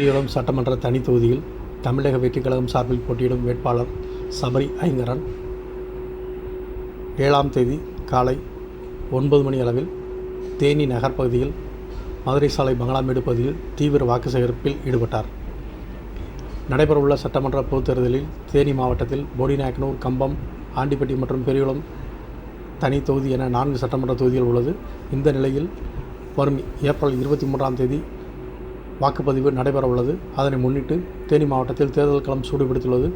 ஈழம் சட்டமன்ற தனி தொகுதியில் தமிழக வெற்றிக் கழகம் சார்பில் போட்டியிடும் வேட்பாளர் சபரி ஐங்கரன் 7ஆம் தேதி காலை 9 மணி அளவில் தேனி நகர் பகுதியில் மதுரை சாலை பங்களாமேடு பகுதியில் தீவிர வாக்கு சேகரிப்பில் ஈடுபட்டார். நடைபெறவுள்ள சட்டமன்ற பொதுத் தேர்தலில் தேனி மாவட்டத்தில் போடிநாயக்கனூர், கம்பம், ஆண்டிப்பட்டி மற்றும் பெரியகுளம் தனி தொகுதி என 4 சட்டமன்ற தொகுதிகள் உள்ளது. இந்த நிலையில் வரும் ஏப்ரல் 23ஆம் தேதி வாக்குப்பதிவு நடைபெற உள்ளது. அதனை முன்னிட்டு தேனி மாவட்டத்தில் தேர்தல் களம் சூடுபிடித்துள்ளது.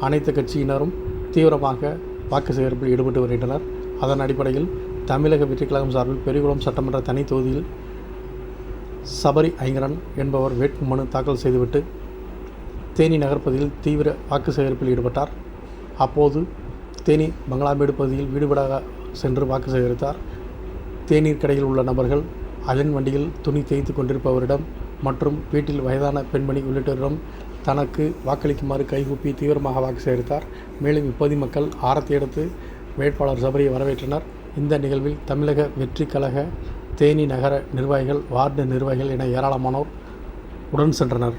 அனைத்து கட்சியினரும் தீவிரமாக வாக்கு சேகரிப்பில் ஈடுபட்டு வருகின்றனர். அதன் அடிப்படையில் தமிழக வெற்றிக் கழகம் சார்பில் பெரியகுளம் சட்டமன்ற தனி தொகுதியில் சபரி ஐங்கரன் என்பவர் வேட்புமனு தாக்கல் செய்துவிட்டு தேனி நகர்ப்பகுதியில் தீவிர வாக்கு சேகரிப்பில் ஈடுபட்டார். அப்போது தேனி பங்களாமேடு பகுதியில் வீடுபடாக சென்று வாக்கு சேகரித்தார். தேநீர் கடையில் உள்ள நபர்கள், அயன் வண்டியில் துணி தேய்த்து கொண்டிருப்பவரிடம் மற்றும் வீட்டில் வயதான பெண்மணி உள்ளிட்டோரிடம் தனக்கு வாக்களிக்குமாறு கைகூப்பி தீவிரமாக வாக்கு சேகரித்தார். மேலும் இப்பகுதி மக்கள் ஆரத்தி எடுத்து வேட்பாளர் சபரியை வரவேற்றனர். இந்த நிகழ்வில் தமிழக வெற்றிக் கழக தேனி நகர நிர்வாகிகள், வார்டு நிர்வாகிகள் என ஏராளமானோர் உடன் சென்றனர்.